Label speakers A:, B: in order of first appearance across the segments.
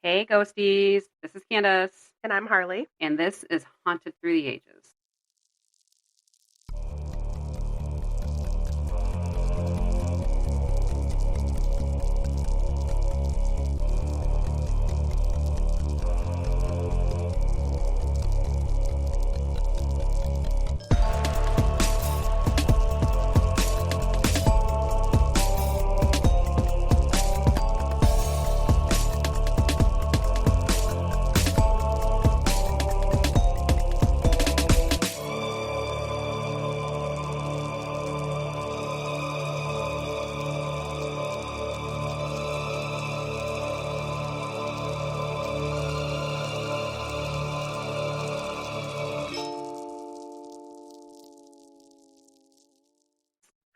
A: Hey, ghosties. This is Candace,
B: And I'm Harley.
A: and this is Haunted Through the Ages.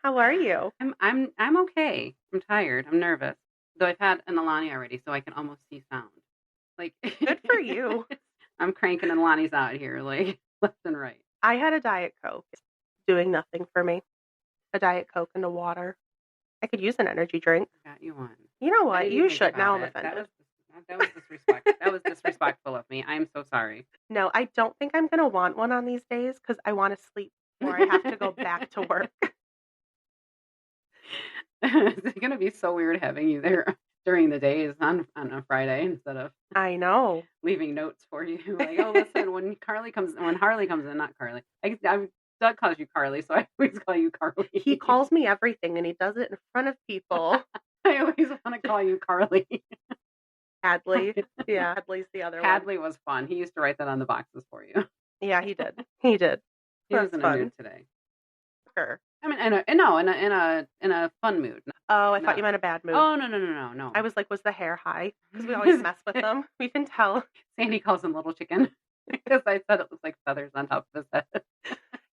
B: How are you?
A: I'm okay. I'm tired. I'm nervous. Though I've had an Alani already, so I can almost see sound. Like
B: Good for you.
A: I'm cranking Alani's out here, like left and right.
B: I had a Diet Coke. It's doing nothing for me. A Diet Coke and a water. I could use an energy drink.
A: I got you one.
B: You know
A: I
B: what?
A: didn't
B: You
A: even think
B: should. Now I'm
A: about it.
B: offended.
A: That was disrespectful. That was disrespectful of me. I'm so sorry.
B: No, I don't think I'm going to want one on these days because I want to sleep before I have to go back to work.
A: It's gonna be so weird having you there during the days on a Friday instead of
B: I know.
A: leaving notes for you. Like, oh, listen, when Harley comes in, not Carly. Doug calls you Carly, so I always call you Carly.
B: He calls me everything and he does it in front of people.
A: I always want to call you Carly.
B: Hadley. Yeah, Hadley's the other one.
A: Hadley was fun. He used to write that on the boxes for you.
B: Yeah, he did. He did.
A: He was
B: That's
A: in a
B: fun.
A: mood today.
B: Sure.
A: I mean, in a fun mood.
B: Oh, I thought
A: No.
B: you meant a bad mood.
A: Oh, no.
B: I was like, was the hair high? Because we always mess with them. We can tell.
A: Sandy calls him Little Chicken because I said it looks like feathers on top of his head.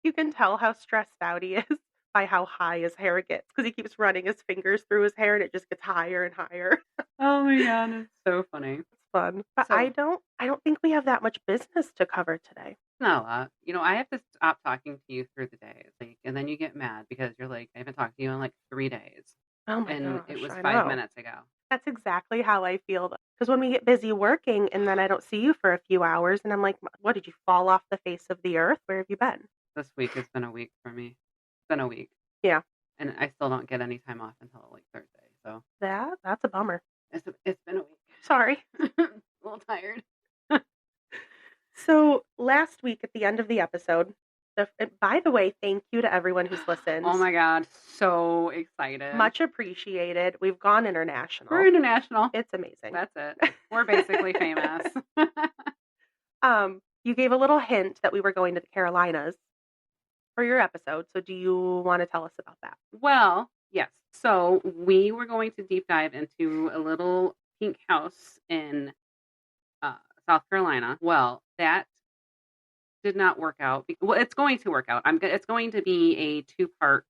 B: You can tell how stressed out he is by how high his hair gets because he keeps running his fingers through his hair and it just gets higher and higher.
A: Oh my god, it's so funny.
B: It's fun. But
A: So-
B: I don't think we have that much business to cover today.
A: Not a lot. I have to stop talking to you through the days, and then you get mad because you're like, I haven't talked to you in like 3 days,
B: Oh my
A: and
B: gosh,
A: it was
B: I
A: 5
B: know.
A: minutes ago.
B: That's exactly how I feel. Because when we get busy working and then I don't see you for a few hours and I'm like, what, did you fall off the face of the earth? Where have you been?
A: This week has been a week for me. It's been a week.
B: Yeah.
A: And I still don't get any time off until like Thursday. So
B: That's a bummer.
A: it's been a week.
B: Sorry.
A: A little tired.
B: So last week at the end of the episode, by the way, thank you to everyone who's listened.
A: Oh my god, so excited.
B: Much appreciated. We've gone international.
A: We're international.
B: It's amazing.
A: That's it. We're basically famous.
B: You gave a little hint that we were going to the Carolinas for your episode. So do you want to tell us about that?
A: Well, yes. So we were going to deep dive into a little pink house in South Carolina. Well, that did not work out. Well, it's going to work out. It's going to be a 2-part.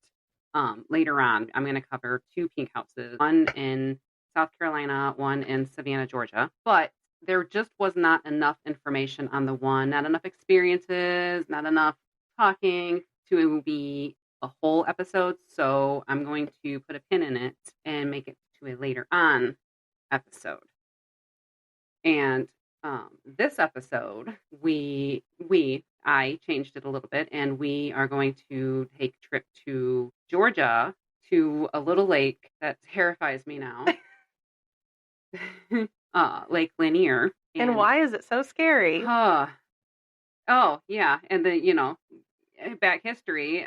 A: Later on, I'm going to cover 2 pink houses, one in South Carolina, one in Savannah, Georgia. But there just was not enough information on the one, not enough experiences, not enough talking to be a whole episode. So I'm going to put a pin in it and make it to a later on episode. And this episode, I changed it a little bit, and we are going to take a trip to Georgia to a little lake that terrifies me now. Lake Lanier.
B: And why is it so scary?
A: Oh, yeah. And back history,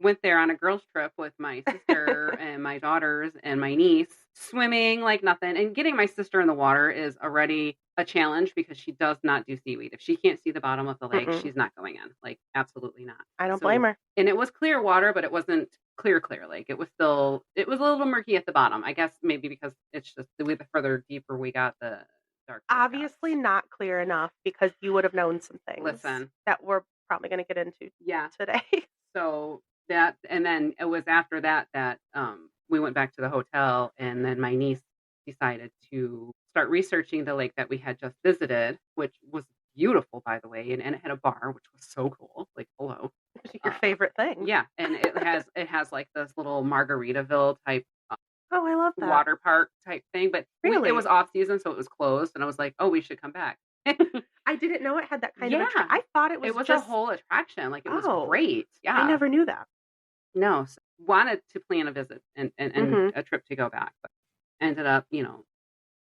A: went there on a girls trip with my sister and my daughters and my niece, swimming like nothing. And getting my sister in the water is already a challenge because she does not do seaweed. If she can't see the bottom of the lake, she's not going in. Like, absolutely not.
B: I don't blame her.
A: And it was clear water, but it wasn't clear lake. It was a little murky at the bottom. I guess maybe because it's just the further deeper we got, the darker.
B: Obviously not clear enough because you would have known some things.
A: Listen.
B: That we're probably going to get into today.
A: So that, and then it was after that we went back to the hotel, and then my niece decided to start researching the lake that we had just visited, which was beautiful, by the way, and it had a bar, which was so cool. Like, hello.
B: Your favorite thing.
A: Yeah, and it has like this little Margaritaville type
B: Oh, I love that.
A: water park type thing, but
B: Really?
A: it was off season, so it was closed, and I was like, oh, we should come back.
B: I didn't know it had that kind of
A: Yeah,
B: I thought it was
A: it was a
B: just
A: whole attraction. Like, it was
B: oh,
A: great.
B: I
A: Yeah.
B: never knew that.
A: No, wanted to plan a visit and
B: Mhm.
A: a trip to go back, but ended up, no.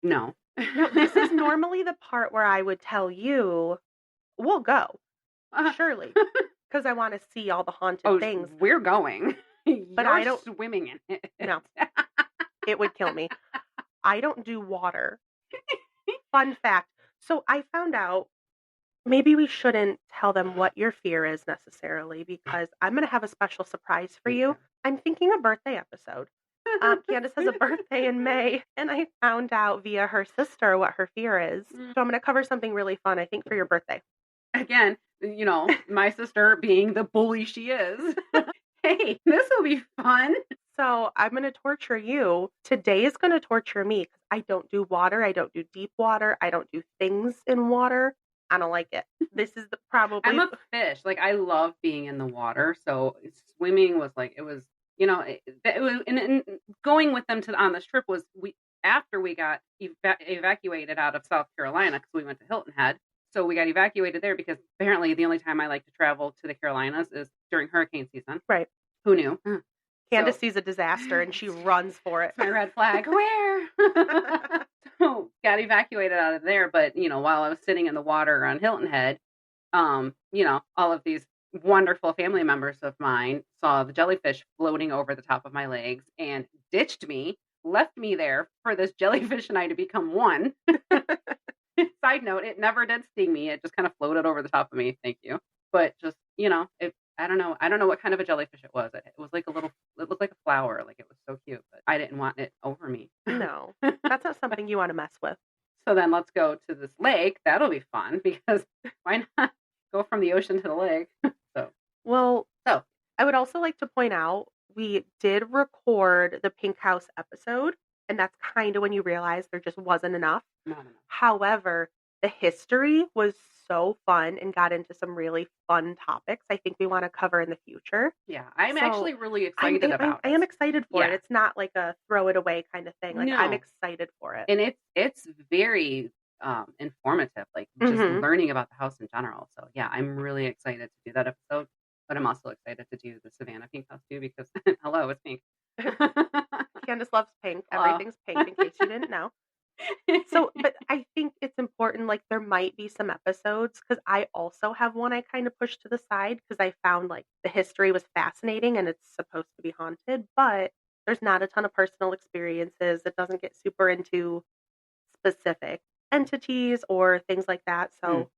B: Now, this is normally the part where I would tell you, "We'll go, surely, because I wanna see all the haunted
A: Oh,
B: things,"
A: we're going.
B: but
A: You're
B: I don't
A: swimming in it.
B: no, it would kill me. I don't do water. Fun fact. So I found out maybe we shouldn't tell them what your fear is necessarily because I'm gonna have a special surprise for you. I'm thinking a birthday episode. Candace has a birthday in May, and I found out via her sister what her fear is. So I'm gonna cover something really fun, I think, for your birthday.
A: Again, my sister being the bully she is. Hey, this will be fun.
B: So I'm gonna torture you. Today is gonna torture me because I don't do water. I don't do deep water. I don't do things in water. I don't like it. This is probably
A: I'm a fish. Like, I love being in the water. So swimming was like, it was, it was, and going with them on this trip was after we got evacuated out of South Carolina because we went to Hilton Head. So we got evacuated there because apparently the only time I like to travel to the Carolinas is during hurricane season.
B: right.
A: Who knew?
B: Candace
A: So
B: sees a disaster and she runs for it.
A: it's my red flag. Where? So got evacuated out of there. But, while I was sitting in the water on Hilton Head, all of these wonderful family members of mine saw the jellyfish floating over the top of my legs and ditched me, left me there for this jellyfish and I to become one. Side note, it never did sting me. It just kind of floated over the top of me. Thank you. But just, I don't know. I don't know what kind of a jellyfish it was. It was like it looked like a flower. Like, it was so cute, but I didn't want it over me.
B: No, that's not something you want to mess with.
A: So then let's go to this lake. That'll be fun because why not go from the ocean to the lake?
B: Well,
A: So
B: I would also like to point out we did record the Pink House episode, and that's kind of when you realize there just wasn't enough.
A: no.
B: However, the history was so fun and got into some really fun topics I think we want to cover in the future.
A: Yeah, I'm
B: So,
A: actually really excited about
B: I
A: it.
B: am excited for it.
A: Yeah.
B: It's not like a throw it away kind of thing. Like, I'm
A: No.
B: excited for it.
A: And it's very informative, like just
B: Mhm.
A: learning about the house in general. So yeah, I'm really excited to do that episode. But I'm also excited to do the Savannah Pink House too because hello, it's pink.
B: Candace loves pink.
A: Oh.
B: Everything's pink, in case you didn't know. So, but I think it's important, like, there might be some episodes because I also have one I kind of pushed to the side because I found, like, the history was fascinating and it's supposed to be haunted, but there's not a ton of personal experiences. It doesn't get super into specific entities or things like that. So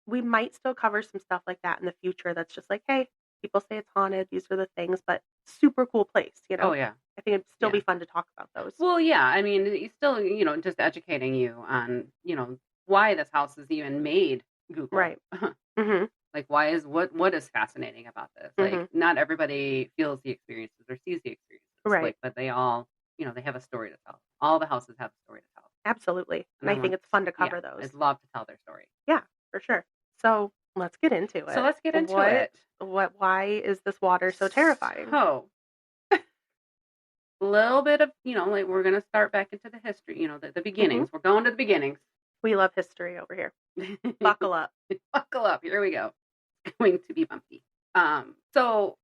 B: we might still cover some stuff like that in the future that's just like, hey, people say it's haunted. These are the things, but super cool place,
A: Oh yeah.
B: I think it'd still
A: Yeah.
B: be fun to talk about those.
A: Well, yeah. I mean, it's still, just educating you on, why this house is even made Google.
B: Right. hmm
A: Like, what is fascinating about this? Like, not everybody feels the experiences or sees the experiences.
B: Right.
A: Like, but they all, they have a story to tell. All the houses have a story to tell.
B: Absolutely. And
A: I
B: I think it's fun to cover
A: Yeah,
B: those.
A: I'd love to tell their story.
B: Yeah, for sure. So let's get into it.
A: So let's get into
B: What-
A: it.
B: Why is this water so terrifying?
A: So, a little bit of, like, we're going to start back into the history, the beginnings. We're going to the beginnings.
B: We love history over here. Buckle up.
A: Buckle up. Here we go. It's going to be bumpy. So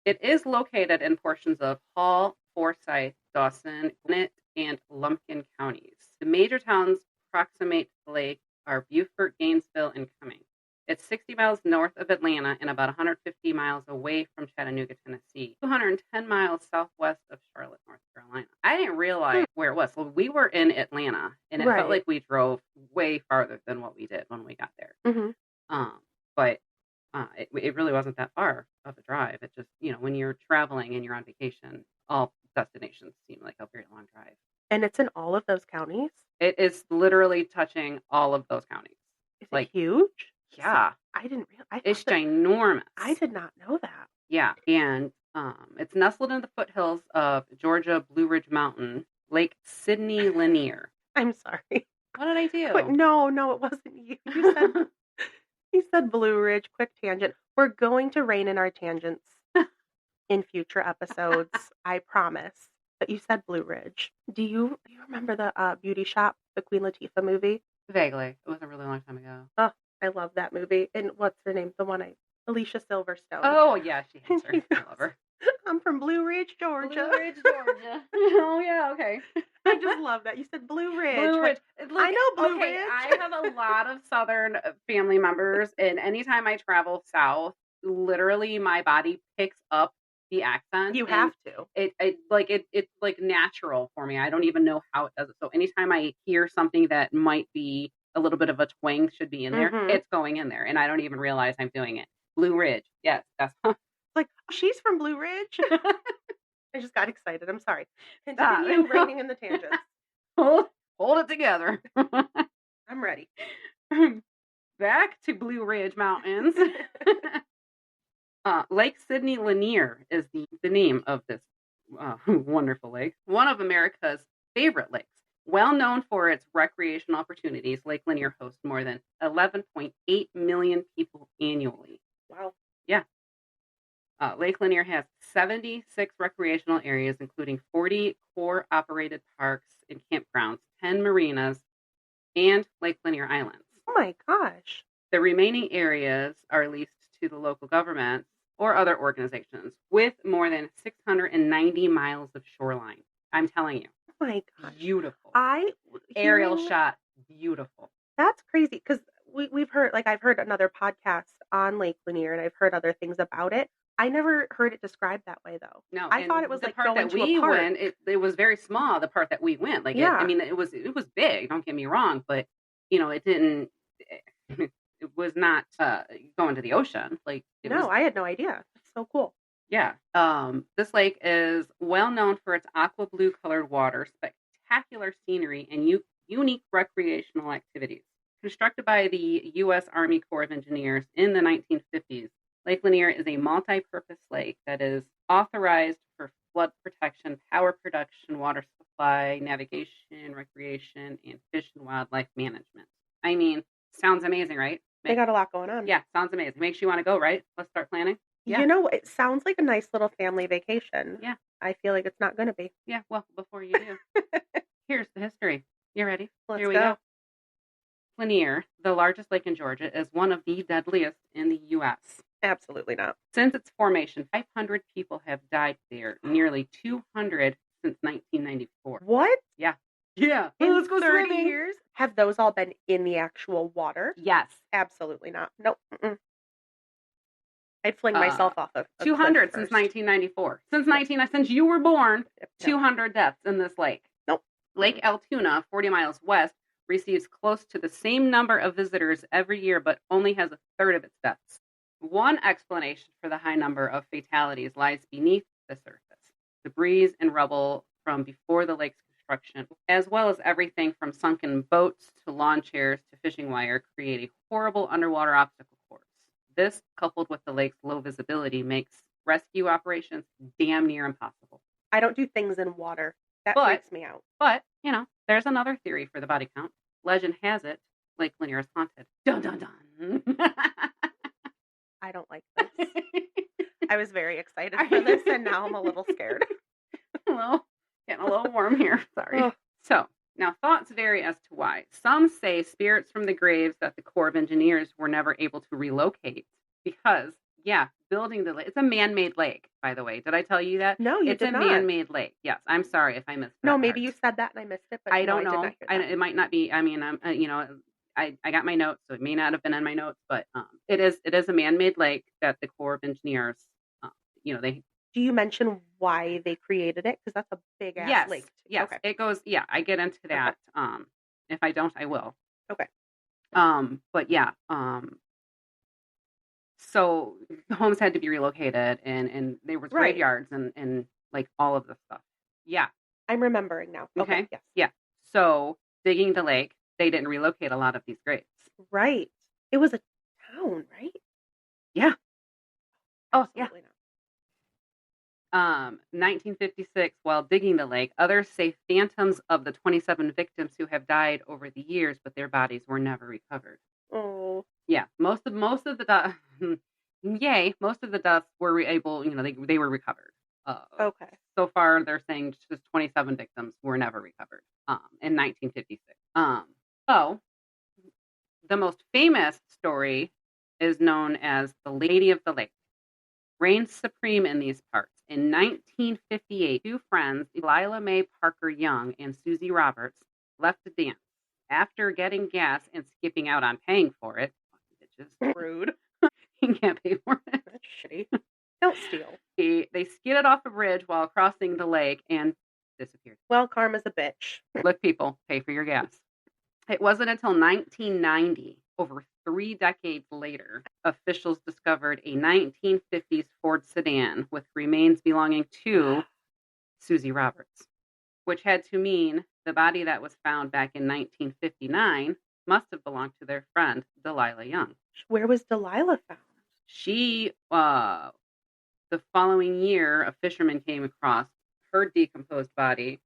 A: it is located in portions of Hall, Forsyth, Dawson, Gwinnett, and Lumpkin counties. The major towns approximate the lake are Beaufort, Gainesville, and Cumming. It's 60 miles north of Atlanta and about 150 miles away from Chattanooga, Tennessee, 210 miles southwest of Charlotte, North Carolina. I didn't realize where it was. So we were in Atlanta, and it
B: Right.
A: felt like we drove way farther than what we did when we got there.
B: hmm
A: But it really wasn't that far of a drive. It just, when you're traveling and you're on vacation, all destinations seem like a very long drive.
B: And it's in all of those counties?
A: It is literally touching all of those counties.
B: Is
A: Like,
B: it huge?
A: Yeah,
B: I didn't realize.
A: it's ginormous.
B: I did not know that.
A: Yeah, and it's nestled in the foothills of Georgia Blue Ridge Mountain, Lake Lanier.
B: I'm sorry.
A: What did I do?
B: Quick, no, it wasn't you. You said Blue Ridge. Quick tangent. We're going to rein in our tangents in future episodes. I promise. But you said Blue Ridge. Do you remember the Beauty Shop, the Queen Latifah movie?
A: Vaguely. It was a really long time ago.
B: Oh, I love that movie. And what's her name? The one Alicia Silverstone.
A: Oh, yeah, she hates her. I love her.
B: I'm from Blue Ridge, Georgia.
A: Blue Ridge, Georgia. Oh, yeah, okay.
B: I just love that. You said Blue Ridge.
A: Blue Ridge.
B: I know Blue
A: okay,
B: Ridge.
A: I have a lot of Southern family members, and anytime I travel south, literally my body picks up the accent.
B: You have to.
A: It's like natural for me. I don't even know how it does it. So anytime I hear something that might be a little bit of a twang should be in there, it's going in there, and I don't even realize I'm doing it. Blue Ridge. Yes, that's
B: like, oh, she's from Blue Ridge. I just got excited. I'm sorry. Continue reining in the tangents.
A: Hold it together.
B: I'm ready.
A: Back to Blue Ridge Mountains. Lake Lanier is the name of this wonderful lake. One of America's favorite lakes. Well known for its recreational opportunities, Lake Lanier hosts more than 11.8 million people annually.
B: Wow.
A: Yeah. Lake Lanier has 76 recreational areas, including 40 core-operated parks and campgrounds, 10 marinas, and Lake Lanier Islands.
B: Oh my gosh.
A: The remaining areas are leased to the local government or other organizations with more than 690 miles of shoreline. I'm telling you.
B: Oh my gosh.
A: Beautiful.
B: Aerial
A: shot. Beautiful.
B: That's crazy because we've heard, like, I've heard another podcast on Lake Lanier and I've heard other things about it. I never heard it described that way, though.
A: No,
B: I thought it was
A: the
B: like
A: part
B: going
A: that
B: to
A: we
B: a park.
A: went. It was very small. The part that we went, like,
B: Yeah.
A: it was big. Don't get me wrong, but it didn't. It was not going to the ocean. Like,
B: I had no idea. It's so cool.
A: Yeah. This lake is well known for its aqua blue colored water, spectacular scenery, and unique recreational activities. Constructed by the U.S. Army Corps of Engineers in the 1950s, Lake Lanier is a multi-purpose lake that is authorized for flood protection, power production, water supply, navigation, recreation, and fish and wildlife management. I mean, sounds amazing, right?
B: They got a lot going on.
A: Yeah, sounds amazing. Makes you want to go, right? Let's start planning. Yeah.
B: It sounds like a nice little family vacation.
A: Yeah.
B: I feel like it's not going to be.
A: Yeah, well, before you do, here's the history. You ready?
B: Let's
A: Here we go. Lanier, the largest lake in Georgia, is one of the deadliest in the U.S.
B: Absolutely not.
A: Since its formation, 500 people have died there, nearly 200 since 1994.
B: What?
A: Yeah. Yeah.
B: In
A: Let's go
B: 30
A: swimming.
B: years? Have those all been in the actual water?
A: Yes.
B: Absolutely not. Nope. I'd fling myself off of
A: 200 since 1994. Since you were born, 200 deaths in this lake.
B: Nope.
A: Lake Altoona, 40 miles west, receives close to the same number of visitors every year, but only has a third of its deaths. One explanation for the high number of fatalities lies beneath the surface. Debris and rubble from before the lake's construction, as well as everything from sunken boats to lawn chairs to fishing wire, create a horrible underwater obstacle course. This, coupled with the lake's low visibility, makes rescue operations damn near impossible.
B: I don't do things in water. That freaks me out.
A: But, there's another theory for the body count. Legend has it, Lake Lanier is haunted. Dun, dun, dun.
B: I don't like this. I was very excited for this, and now I'm a little scared.
A: Well, getting a little warm here. Sorry.
B: Oh.
A: So, now thoughts vary as to why. Some say spirits from the graves that the Corps of Engineers were never able to relocate because, building the lake. It's a man-made lake, by the way. Did I tell you that?
B: No, you did not.
A: It's a man-made lake. Yes. I'm sorry if I missed that.
B: No, maybe you said that and I missed it, but
A: I don't know.
B: I did not hear that.
A: It might not be. I mean, I got my notes, so it may not have been in my notes, but it is a man-made lake that the Corps of Engineers, they.
B: Do you mention why they created it? Because that's a big ass lake.
A: Yes,
B: okay.
A: It goes. Yeah, I get into that. Okay. If I don't, I will.
B: Okay.
A: But yeah. So the homes had to be relocated, and there was graveyards and like all of the stuff. Yeah.
B: I'm remembering now. Okay. Yes.
A: Yeah. So digging the lake, they didn't relocate a lot of these graves.
B: Right. It was a town, right?
A: Yeah. Oh,
B: absolutely
A: yeah. 1956, while digging the lake, others say phantoms of the 27 victims who have died over the years, but their bodies were never recovered.
B: Oh.
A: Yeah. Most of the deaths were able, they were recovered.
B: Okay.
A: So far, they're saying just 27 victims were never recovered in 1956. So the most famous story is known as the Lady of the Lake. Reigned supreme in these parts. In 1958, two friends, Delilah Mae Parker Young and Susie Roberts, left to dance. After getting gas and skipping out on paying for it, bitches,
B: Rude.
A: you can't pay for it.
B: That's shitty. Don't steal.
A: They skidded off a bridge while crossing the lake and disappeared.
B: Well, karma's a bitch.
A: Look, people, pay for your gas. It wasn't until 1990, over 3 decades later, officials discovered a 1950s Ford sedan with remains belonging to Susie Roberts, which had to mean the body that was found back in 1959 must have belonged to their friend, Delilah Young.
B: Where was Delilah found?
A: She, the following year, a fisherman came across her decomposed body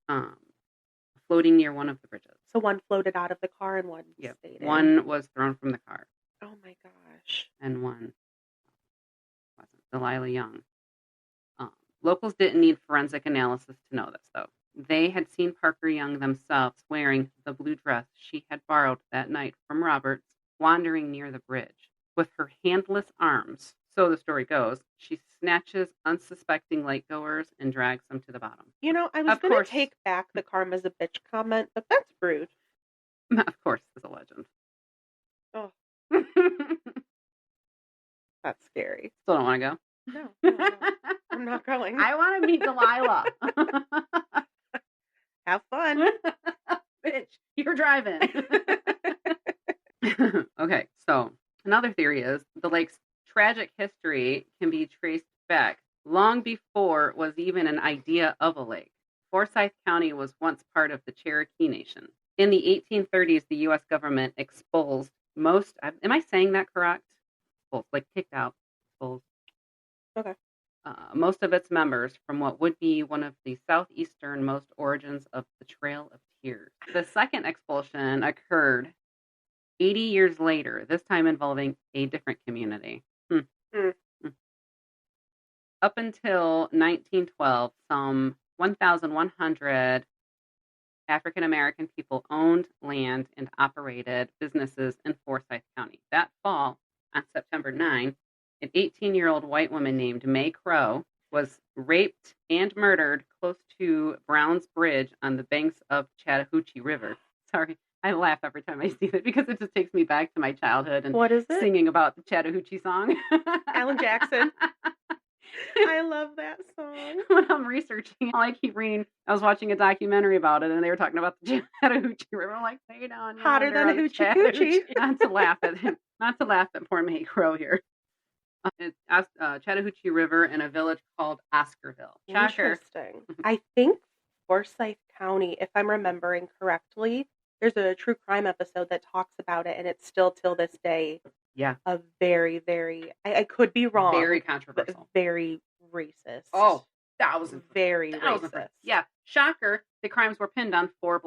A: floating near one of the bridges.
B: So one floated out of the car and one stayed in.
A: One was thrown from the car.
B: Oh my gosh.
A: And one wasn't. Delilah Young. Locals didn't need forensic analysis to know this, though. They had seen Parker Young themselves wearing the blue dress she had borrowed that night from Roberts, wandering near the bridge. With her handless arms, so the story goes, she snatches unsuspecting lakegoers and drags them to the bottom.
B: You know, I was going to take back the karma's a bitch comment, but that's rude.
A: Of course, it's a legend.
B: Oh. That's scary.
A: Still don't want to go?
B: No. I'm not going.
A: I want to meet Delilah.
B: Have fun.
A: Bitch, you're driving. Okay, so another theory is the lake's tragic history can be traced back long before it was even an idea of a lake. Forsyth County was once part of the Cherokee Nation. In the 1830s, the U.S. government expulsed most, am I saying that correct? Expulsed, like kicked out. Expulsed.
B: Okay.
A: Most of its members from what would be one of the southeasternmost origins of the Trail of Tears. The second expulsion occurred 80 years later, this time involving a different community. Up until 1912, some 1,100 African American people owned land and operated businesses in Forsyth County. That fall, on September 9, an 18-year-old white woman named Mae Crow was raped and murdered close to Brown's Bridge on the banks of Chattahoochee River. Sorry, I laugh every time I see it because it just takes me back to my childhood and
B: what is it?
A: Singing about the Chattahoochee song.
B: Alan Jackson. I love that song.
A: When I'm researching, I keep reading. I was watching a documentary about it, and they were talking about the Chattahoochee River. I'm like, stay down.
B: Hotter than a hoochie coochie.
A: Not to laugh at poor Mae Crow here. It's Chattahoochee River in a village called Oscarville.
B: Interesting. I think Forsyth County, if I'm remembering correctly, there's a true crime episode that talks about it, and it's still till this day.
A: Yeah.
B: A very, very, I could be wrong.
A: Very controversial.
B: Very racist.
A: Oh, thousands.
B: Very racist.
A: Yeah. Shocker. The crimes were pinned on 4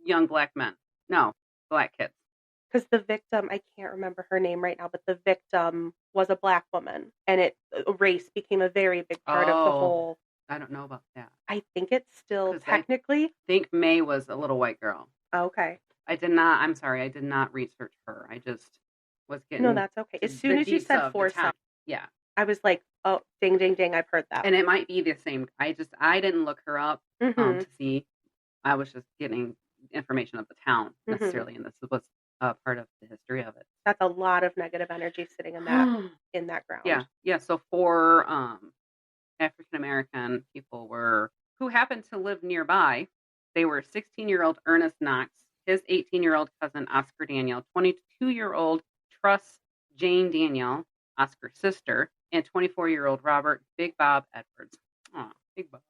A: young black men. No, black kids.
B: Because the victim, I can't remember her name right now, but the victim was a black woman, and race became a very big part of the whole.
A: I don't know about that.
B: I think it's still technically.
A: I think Mae was a little white girl.
B: Okay.
A: I'm sorry, I did not research her. I just was getting.
B: No, that's okay. As soon as you said Forsyth,
A: yeah,
B: I was like, oh, ding, ding, ding, I've heard that.
A: And it might be the same. I didn't look her up to see. I was just getting information of the town necessarily, and this was part of the history of it.
B: That's a lot of negative energy sitting in that ground.
A: Yeah. So 4 African American people who happened to live nearby. They were 16-year-old Ernest Knox, his 18-year-old cousin Oscar Daniel, 22-year-old Truss Jane Daniel, Oscar's sister, and 24-year-old Robert Big Bob Edwards. Oh, Big Bob.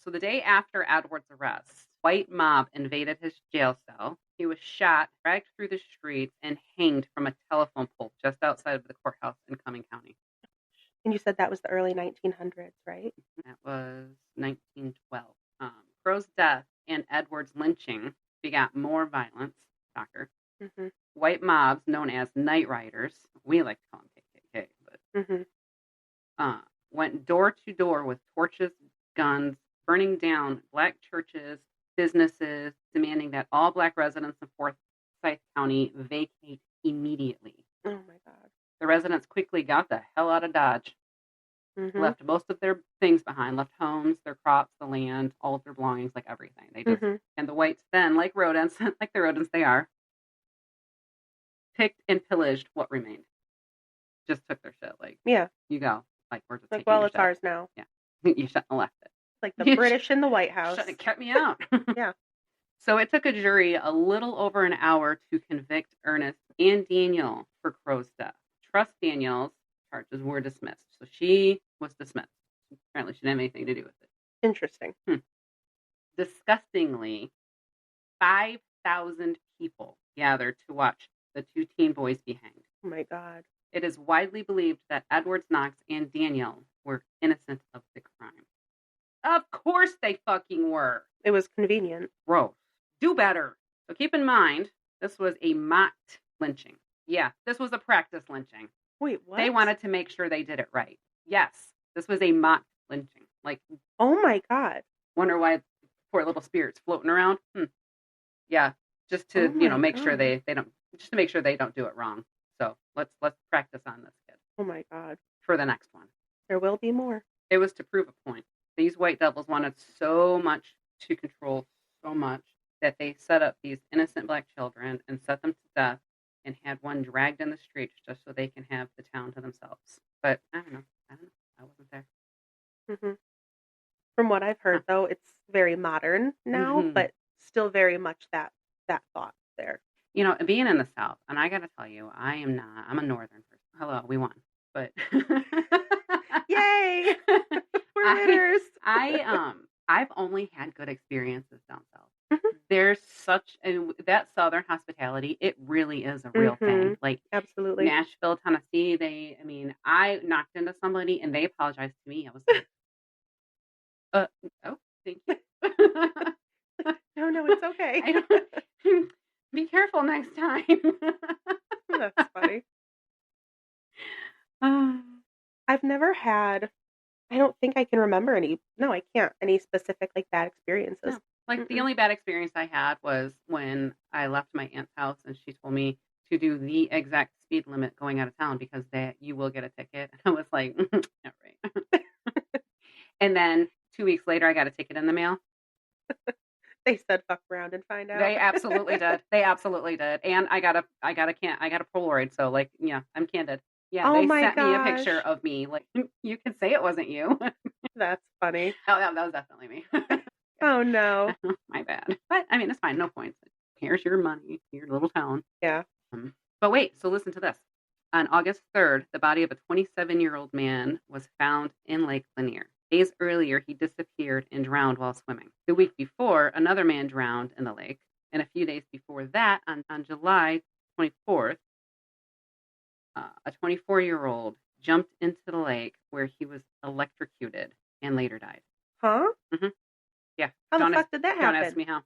A: So the day after Edwards' arrest, white mob invaded his jail cell. He was shot, dragged through the streets, and hanged from a telephone pole just outside of the courthouse in Cumming County.
B: And you said that was the early 1900s, right?
A: That was 1912. Crow's death and Edwards' lynching begat more violence. Shocker. White mobs known as night riders, we like to call them KKK, but went door to door with torches, guns, burning down Black churches, businesses, demanding that all Black residents of Forsyth County vacate immediately.
B: Oh my God.
A: The residents quickly got the hell out of Dodge, left most of their things behind, left homes, their crops, the land, all of their belongings, like everything. They just, and the whites then, like rodents, like the rodents they are, picked and pillaged what remained. Just took their shit. Like,
B: yeah,
A: you go. Like, we're just
B: like,
A: taking
B: well, it's
A: shit.
B: ours now.
A: Yeah, you shouldn't have left it.
B: Like the British in the White House.
A: Shouldn't have kept me out.
B: Yeah.
A: So it took a jury a little over an hour to convict Ernest and Daniel for Crow's death. Trust Daniel's charges were dismissed. So she was dismissed. Apparently she didn't have anything to do with it.
B: Interesting.
A: Disgustingly, 5,000 people gathered to watch the two teen boys be hanged.
B: Oh my God.
A: It is widely believed that Edwards Knox and Daniel were innocent of the crime. Of course they fucking were.
B: It was convenient.
A: Gross. Do better. So keep in mind, this was a mocked lynching. Yeah, this was a practice lynching.
B: Wait, what?
A: They wanted to make sure they did it right. Yes, this was a mocked lynching. Like,
B: oh my God.
A: Wonder why poor little spirits floating around? Yeah, just to make sure they don't, just to make sure they don't do it wrong. So let's practice on this kid.
B: Oh my God.
A: For the next one.
B: There will be more.
A: It was to prove a point. These white devils wanted so much to control so much that they set up these innocent Black children and set them to death and had one dragged in the streets just so they can have the town to themselves. But I don't know. I wasn't there.
B: From what I've heard, though, it's very modern now, but still very much that thought there.
A: You know, being in the South, and I got to tell you, I'm a Northern person. Hello, we won. But
B: yay! We're winners.
A: I've only had good experiences down South. There's such that Southern hospitality. It really is a real thing. Like,
B: absolutely.
A: Nashville, Tennessee. I knocked into somebody and they apologized to me. I was like, oh, thank you.
B: No, it's okay.
A: Be careful next time.
B: That's funny. I've never had, I don't think I can remember any specific like bad experiences.
A: No. Like the only bad experience I had was when I left my aunt's house and she told me to do the exact speed limit going out of town because you will get a ticket. And I was like, yeah, right. And then 2 weeks later, I got a ticket in the mail.
B: They said fuck around and find out.
A: They absolutely did. And I got a Polaroid. So like, yeah, I'm candid. Yeah, they sent me a picture of me. Like, you can say it wasn't you.
B: That's funny.
A: Oh, that was definitely me.
B: Oh no.
A: My bad. But it's fine. No points. Here's your money. Your little town.
B: Yeah.
A: But wait. So listen to this. On August 3rd, the body of a 27-year-old man was found in Lake Lanier. Days earlier, he disappeared and drowned while swimming. The week before, another man drowned in the lake. And a few days before that, on July 24th, a 24-year-old jumped into the lake where he was electrocuted and later died.
B: Huh?
A: Yeah.
B: How the fuck did that happen?
A: Don't ask me how.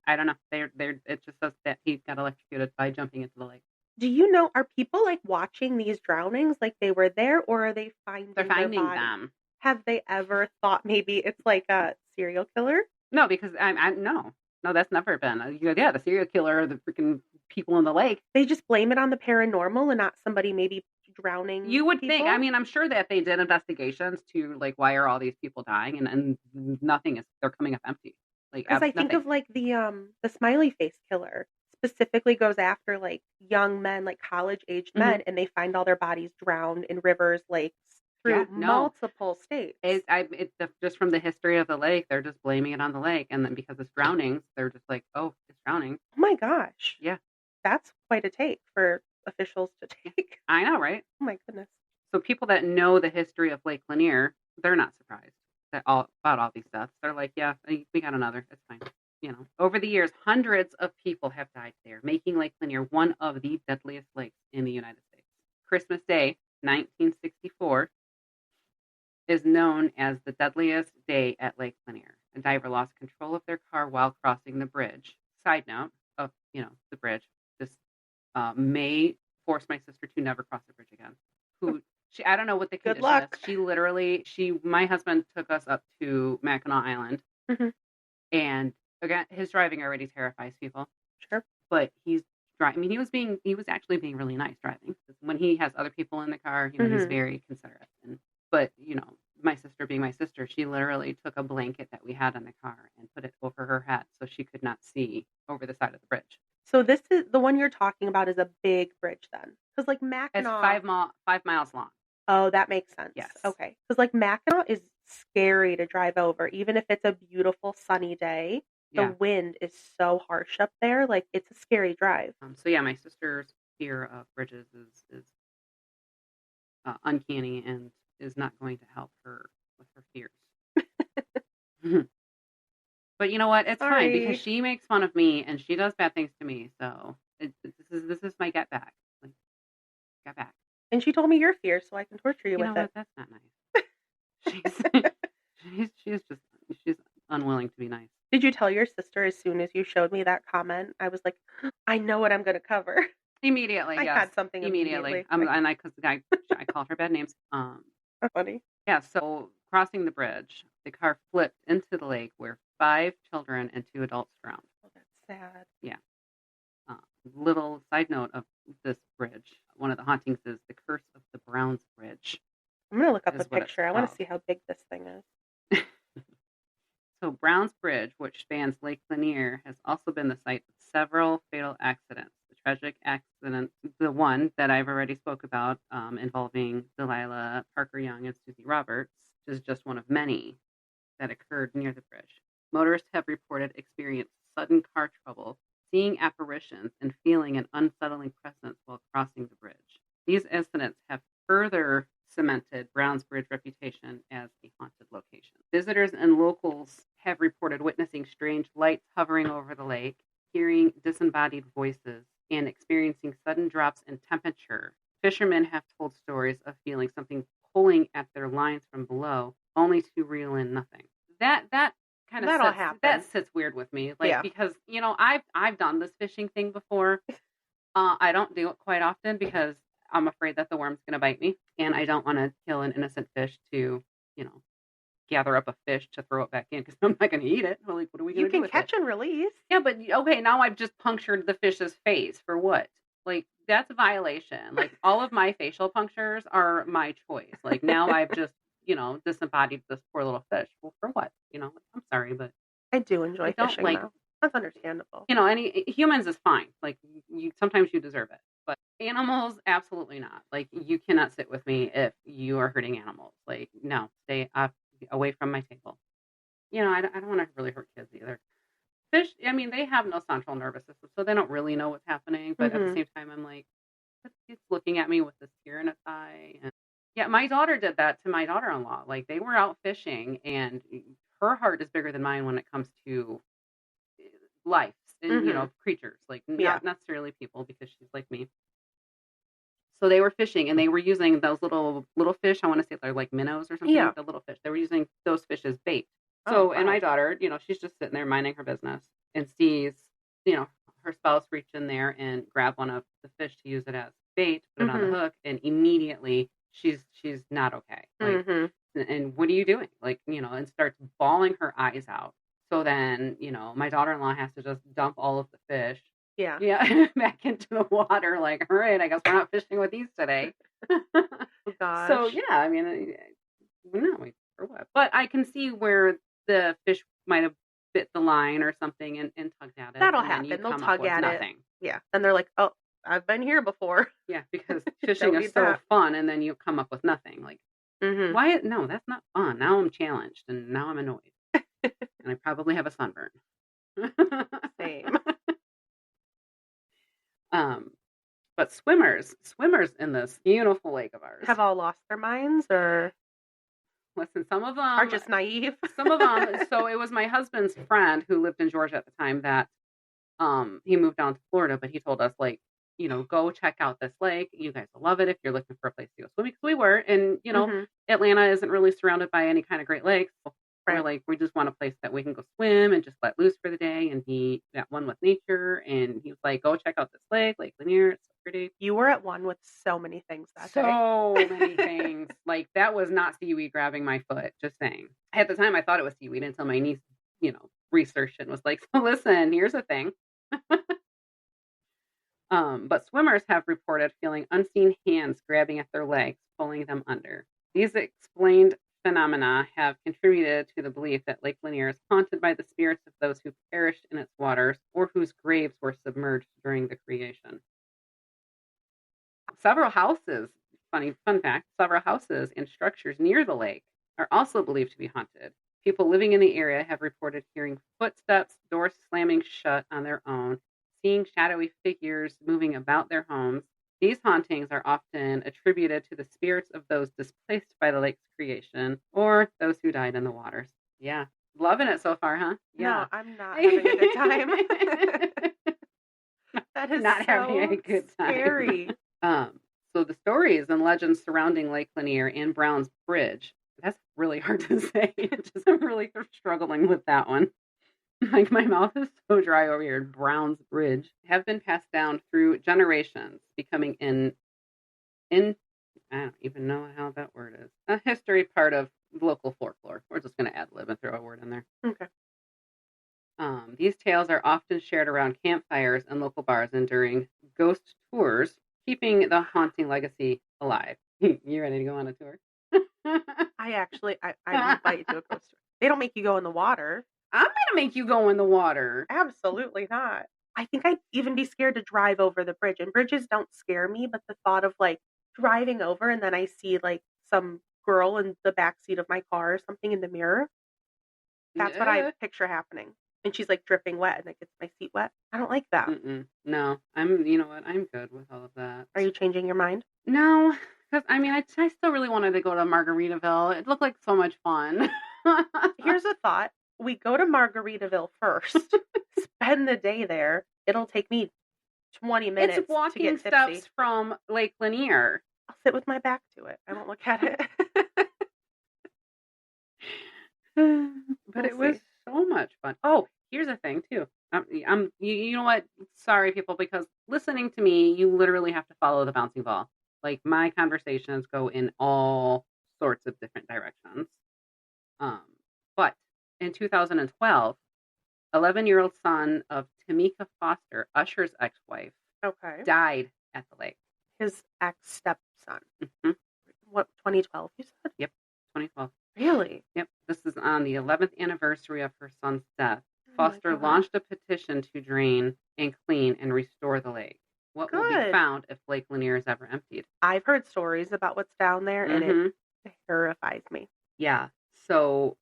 A: I don't know. It just says that he got electrocuted by jumping into the lake.
B: Do you know, are people like watching these drownings like they were there, or are they finding
A: They're finding them.
B: Have they ever thought maybe it's like a serial killer?
A: No, because no, that's never been. The serial killer or the freaking people in the lake.
B: They just blame it on the paranormal and not somebody maybe drowning.
A: You would
B: people?
A: think. I'm sure that they did investigations to like why are all these people dying and nothing is. They're coming up empty. Like,
B: because I think of like the smiley face killer specifically goes after like young men, like college aged men, and they find all their bodies drowned in rivers, lakes through multiple states. Just from the history of the lake, they're just blaming it on the lake, and then because it's drownings, they're just like, oh, it's drowning. Oh my gosh.
A: Yeah,
B: that's quite a take for officials to take.
A: I know, right?
B: Oh my goodness.
A: So people that know the history of Lake Lanier, they're not surprised about all these deaths. They're like, yeah, we got another. It's fine. Over the years, hundreds of people have died there, making Lake Lanier one of the deadliest lakes in the United States. Christmas Day, 1964, is known as the deadliest day at Lake Lanier. A diver lost control of their car while crossing the bridge. Side note of, the bridge. This may force my sister to never cross the bridge again. I don't know what the
B: Good
A: condition is.
B: luck.
A: She literally, my husband took us up to Mackinac Island, and again, his driving already terrifies people.
B: Sure.
A: But he's driving. I mean, he was actually being really nice driving. When he has other people in the car, he's very considerate. But my sister being my sister, she literally took a blanket that we had in the car and put it over her head so she could not see over the side of the bridge.
B: So this is the one you're talking about is a big bridge then, because like
A: It's
B: Mackinac.
A: 5 miles long.
B: Oh, that makes sense.
A: Yes.
B: Okay, because like Mackinac is scary to drive over, even if it's a beautiful sunny day. The wind is so harsh up there, like it's a scary drive.
A: So yeah, my sister's fear of bridges is uncanny and is not going to help her with her fears. But you know what? It's fine because she makes fun of me and she does bad things to me. So this is my get back. Like, get back.
B: And she told me your fear, so I can torture you with
A: know what?
B: it.
A: That's not nice. She's unwilling to be nice.
B: Did you tell your sister as soon as you showed me that comment? I was like, I know what I'm going to cover.
A: Immediately,
B: I had something immediately.
A: And because I called her bad names.
B: Funny.
A: Yeah. So crossing the bridge, the car flipped into the lake where 5 children and 2 adults drowned.
B: Oh, that's sad.
A: Yeah. Little side note of this bridge. One of the hauntings is the Curse of the Browns Bridge.
B: I'm going to look up a picture. I want to see how big this thing is.
A: So Browns Bridge, which spans Lake Lanier, has also been the site of several fatal accidents. The tragic accident, the one that I've already spoke about, involving Delilah Parker Young and Susie Roberts, is just one of many that occurred near the bridge. Motorists have reported experienced sudden car trouble, seeing apparitions, and feeling an unsettling presence while crossing the bridge. These incidents have further cemented Browns Bridge reputation as a haunted location. Visitors and locals have reported witnessing strange lights hovering over the lake, hearing disembodied voices, and experiencing sudden drops in temperature. Fishermen have told stories of feeling something pulling at their lines from below, only to reel in nothing. That kind of sits weird with me, because I've done this fishing thing before. I don't do it quite often because I'm afraid that the worm's going to bite me, and I don't want to kill an innocent fish to, gather up a fish to throw it back in because I'm not going to eat it. Like, what are we going to do with it? You can
B: catch and release.
A: Yeah, but okay, now I've just punctured the fish's face for what? Like, that's a violation. Like, all of my facial punctures are my choice. Like, now I've just, disembodied this poor little fish. Well, for what? I'm sorry, but
B: I do enjoy fishing. Though. That's understandable.
A: Any humans is fine. Like, sometimes you deserve it. But animals, absolutely not. Like, you cannot sit with me if you are hurting animals. Like, no, stay away from my table. I don't want to really hurt kids either. Fish, they have no central nervous system, so they don't really know what's happening. But at the same time, I'm like, it's looking at me with this tear in its eye. And yeah, my daughter did that to my daughter-in-law. Like, they were out fishing, and her heart is bigger than mine when it comes to life and creatures, like not necessarily people, because she's like me. So they were fishing and they were using those little fish. I want to say they're like minnows or something. The little fish. They were using those fish as bait. So and my daughter, she's just sitting there minding her business and sees, her spouse reach in there and grab one of the fish to use it as bait, put it on the hook, and immediately she's not okay. Like, and what are you doing? Like, and starts bawling her eyes out. So then, my daughter-in-law has to just dump all of the fish. Yeah, back into the water. Like, all right, I guess we're not fishing with these today.
B: Oh, gosh.
A: So yeah, no, for what? But I can see where the fish might have bit the line or something and tugged at it.
B: That'll happen. They'll tug at it. Yeah, and they're like, oh, I've been here before.
A: Yeah, because fishing is so fun, and then you come up with nothing. Like, why? No, that's not fun. Now I'm challenged, and now I'm annoyed. And I probably have a sunburn.
B: Same.
A: But swimmers in this beautiful lake of ours
B: have all lost their minds, or
A: listen, some of them
B: are just naive.
A: Some of them. So it was my husband's friend who lived in Georgia at the time that he moved down to Florida, but he told us, like, go check out this lake. You guys will love it if you're looking for a place to go swimming. Because we were, and Atlanta isn't really surrounded by any kind of Great Lakes. So we're like, we just want a place that we can go swim and just let loose for the day and be at one with nature. And he was like, go check out this lake, Lake Lanier. It's so pretty.
B: You were at one with so many things that day.
A: So many things. Like, that was not seaweed grabbing my foot, just saying. At the time, I thought it was seaweed until my niece, researched it and was like, so listen, here's a thing. But swimmers have reported feeling unseen hands grabbing at their legs, pulling them under. These explained phenomena have contributed to the belief that Lake Lanier is haunted by the spirits of those who perished in its waters or whose graves were submerged during the creation. Several houses, fun fact, several houses and structures near the lake are also believed to be haunted. People living in the area have reported hearing footsteps, doors slamming shut on their own, seeing shadowy figures moving about their homes. These hauntings are often attributed to the spirits of those displaced by the lake's creation or those who died in the waters. Yeah. Loving it so far, huh?
B: Yeah. No, I'm not having a good time. That is
A: not having a good time.
B: Scary.
A: So the stories and legends surrounding Lake Lanier and Brown's Bridge, that's really hard to say. I'm really struggling with that one. Like, my mouth is so dry over here. Brown's Bridge have been passed down through generations, becoming I don't even know how that word is. A history part of local folklore. We're just going to ad-lib and throw a word in there.
B: Okay.
A: These tales are often shared around campfires and local bars and during ghost tours, keeping the haunting legacy alive. You ready to go on a tour?
B: I invite you to a ghost tour. They don't make you go in the water.
A: I'm going to make you go in the water.
B: Absolutely not. I think I'd even be scared to drive over the bridge. And bridges don't scare me, but the thought of like driving over and then I see like some girl in the backseat of my car or something in the mirror. That's what I picture happening. And she's like dripping wet and it gets my seat wet. I don't like that.
A: No, you know what? I'm good with all of that.
B: Are you changing your mind?
A: No, because I still really wanted to go to Margaritaville. It looked like so much fun.
B: Here's a thought. We go to Margaritaville first, spend the day there. It'll take me 20 minutes.
A: It's walking
B: to get
A: steps
B: tipsy.
A: from Lake Lanier.
B: I'll sit with my back to it. I won't look at it.
A: But it was so much fun. Oh, here's a thing too. You know what? Sorry, people, because listening to me, you literally have to follow the bouncing ball. Like, my conversations go in all sorts of different directions. But in 2012, 11-year-old son of Tamika Foster, Usher's ex-wife, died at the lake.
B: His ex-stepson. Mm-hmm. What, 2012, you said?
A: Yep, 2012.
B: Really?
A: Yep. This is on the 11th anniversary of her son's death. Foster launched a petition to drain and clean and restore the lake. What will be found if Lake Lanier is ever emptied?
B: I've heard stories about what's down there, and it terrifies me.
A: Yeah. So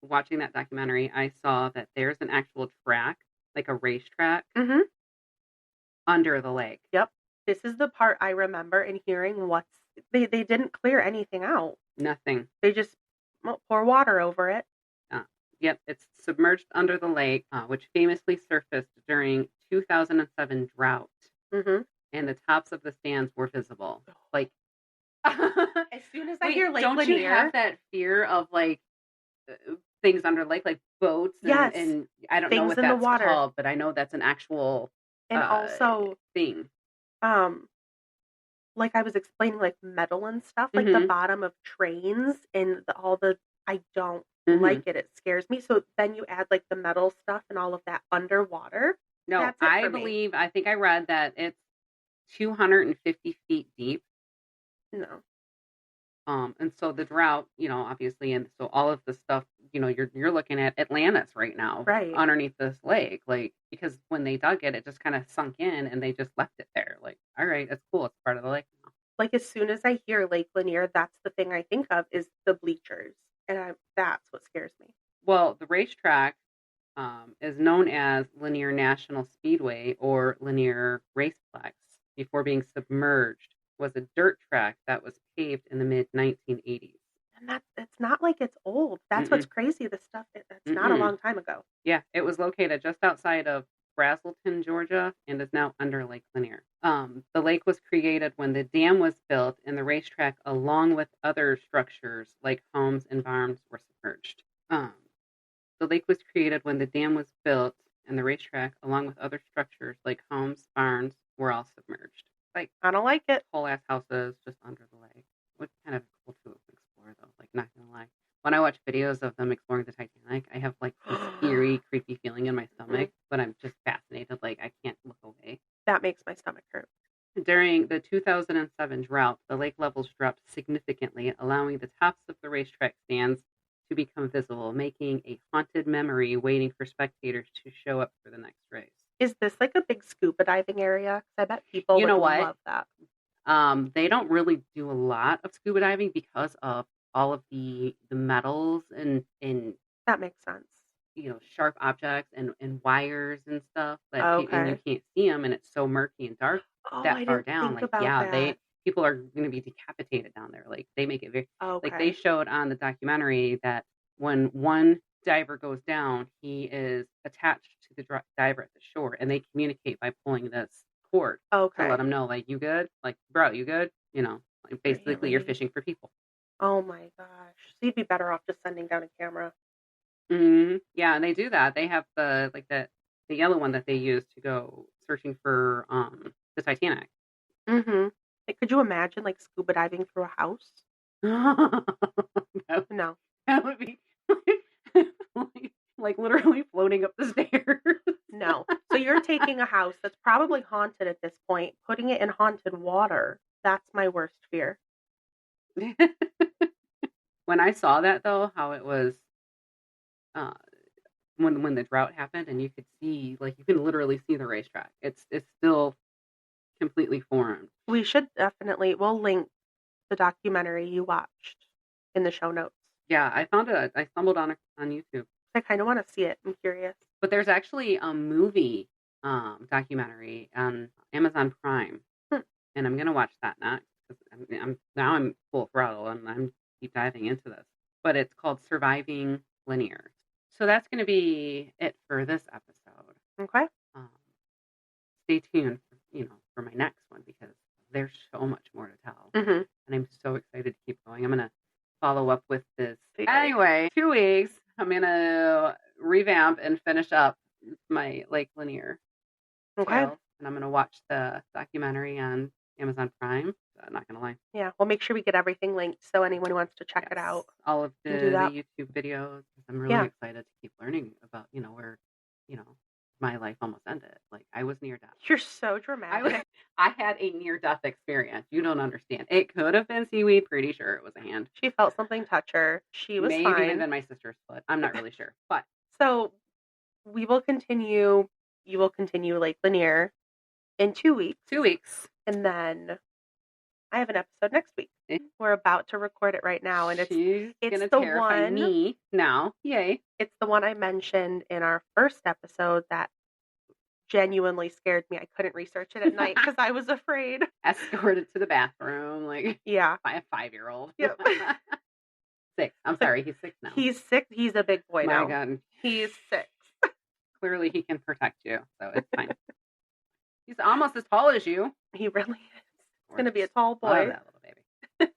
A: watching that documentary, I saw that there's an actual track, like a racetrack, under the lake.
B: Yep. This is the part I remember and hearing they didn't clear anything out.
A: Nothing.
B: They just pour water over it.
A: Yep, it's submerged under the lake, which famously surfaced during 2007 drought. Mm-hmm. And the tops of the stands were visible. Like,
B: as soon as I hear Lake Lanier,
A: don't you have that fear of like things under lake, like boats? And I don't know what that's called, but I know that's an actual
B: also
A: thing.
B: Like I was explaining, like metal and stuff, like the bottom of trains and I don't like it. It scares me. So then you add like the metal stuff and all of that underwater.
A: No, I think I read that it's 250 feet deep.
B: No.
A: And so the drought, obviously, and so all of the stuff, you're looking at Atlantis right now,
B: right
A: underneath this lake, like, because when they dug it, it just kind of sunk in and they just left it there. Like, all right, it's cool. It's part of the lake now.
B: Like, as soon as I hear Lake Lanier, that's the thing I think of is the bleachers. And that's what scares me.
A: Well, the racetrack is known as Lanier National Speedway or Lanier Raceplex before being submerged. Was a dirt track that was paved in the mid-1980s.
B: And it's not like it's old. That's what's crazy. The stuff, that's not a long time ago.
A: Yeah, it was located just outside of Brazelton, Georgia, and is now under Lake Lanier. The lake was created when the dam was built, and the racetrack, along with other structures like homes and barns, were submerged. The lake was created when the dam was built, and the racetrack, along with other structures like homes, barns, were all submerged. Like,
B: I don't like it.
A: whole ass houses just under the lake. It's kind of cool to explore, though. Like, not gonna lie. When I watch videos of them exploring the Titanic, I have like this eerie, creepy feeling in my stomach, but I'm just fascinated. Like, I can't look away.
B: That makes my stomach hurt.
A: During the 2007 drought, the lake levels dropped significantly, allowing the tops of the racetrack stands to become visible, making a haunted memory waiting for spectators to show up for the next race.
B: Is this like a big scuba diving area? 'Cause I bet people
A: You
B: would
A: know what?
B: love that.
A: They don't really do a lot of scuba diving because of all of the metals and
B: That makes sense.
A: sharp objects and wires and stuff that and you
B: Okay.
A: can't see them, and it's so murky and dark
B: Oh,
A: that
B: I
A: far
B: didn't
A: down.
B: think
A: Like,
B: about
A: yeah,
B: that.
A: people are going to be decapitated down there. Like, they make it very like they
B: Okay.
A: showed on the documentary that when one diver goes down, he is attached to the diver at the shore, and they communicate by pulling this cord to let
B: Okay.
A: them know, like, you good? Like, bro, you good? Like, basically, you're
B: Really?
A: fishing for people.
B: Oh my gosh. So you'd be better off just sending down a camera.
A: Yeah, and they do that. They have the yellow one that they use to go searching for the Titanic.
B: Mm-hmm. Like, could you imagine like scuba diving through a house?
A: that,
B: No.
A: that would be like literally floating up the stairs.
B: No. So you're taking a house that's probably haunted at this point, putting it in haunted water. That's my worst fear.
A: When I saw that, though, how it was uh, when the drought happened, and you could see, like, you can literally see the racetrack. It's still completely formed.
B: We should definitely, we'll link the documentary you watched in the show notes.
A: Yeah, I found it. I stumbled on it on YouTube.
B: I kind of want to see it. I'm curious.
A: But there's actually a movie documentary on Amazon Prime, and I'm gonna watch that next because I'm full throttle and I'm deep diving into this. But it's called Surviving Lanier. So that's gonna be it for this episode.
B: Okay.
A: Stay tuned, for my next one because there's so much more to tell,
B: Mm-hmm.
A: and I'm so excited to keep going. I'm gonna follow up with this anyway. 2 weeks. I'm gonna revamp and finish up my Lake Lanier
B: Okay.
A: trails, and I'm gonna watch the documentary on Amazon Prime. I'm not gonna lie.
B: Yeah, we'll make sure we get everything linked so anyone who wants to check it
A: Yes,
B: out.
A: all of the
B: can do that.
A: YouTube videos. I'm really
B: Yeah.
A: excited to keep learning about where my life almost ended. Like, I was near death.
B: You're so dramatic.
A: I had a near-death experience. You don't understand. It could have been seaweed. Pretty sure it was a hand.
B: She felt something touch her. She was
A: Maybe
B: fine.
A: even my sister's foot. I'm not really sure. But
B: So we will continue. You will continue Lake Lanier in 2 weeks.
A: 2 weeks.
B: And then I have an episode next week.
A: Eh.
B: We're about to record it right now. And
A: She's
B: it's
A: gonna
B: the
A: terrify
B: one
A: me now. Yay.
B: It's the one I mentioned in our first episode that genuinely scared me. I couldn't research it at night because I was afraid.
A: Escorted to the bathroom like
B: Yeah.
A: by a 5-year-old.
B: Yep.
A: 6. I'm sorry, he's 6 now.
B: He's 6. He's a big boy
A: My
B: now.
A: God.
B: He's 6.
A: Clearly he can protect you, so it's fine. He's almost as tall as you.
B: He really is. He's going to be a tall boy.
A: Love that little baby.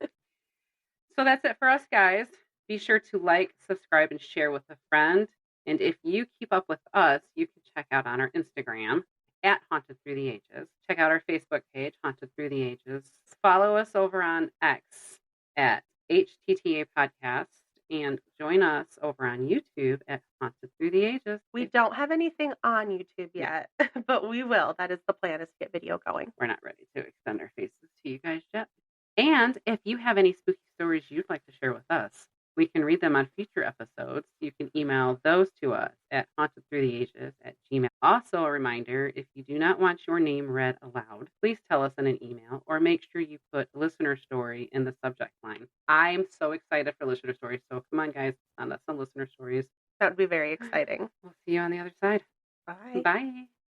A: So that's it for us, guys. Be sure to like, subscribe, and share with a friend. And if you keep up with us, you can check out on our Instagram at Haunted Through the Ages. Check out our Facebook page, Haunted Through the Ages. Follow us over on X at HTTA Podcast. And join us over on YouTube at Haunted Through the Ages.
B: We don't have anything on YouTube yet, but we will. That is the plan, is to get video going.
A: We're not ready to extend our faces to you guys yet. And if you have any spooky stories you'd like to share with us, we can read them on future episodes. You can email those to us at hauntedthroughtheages@gmail. Also, a reminder, if you do not want your name read aloud, please tell us in an email or make sure you put listener story in the subject line. I'm so excited for listener stories, so come on, guys, send us some listener stories.
B: That would be very exciting.
A: We'll see you on the other side.
B: Bye.
A: Bye.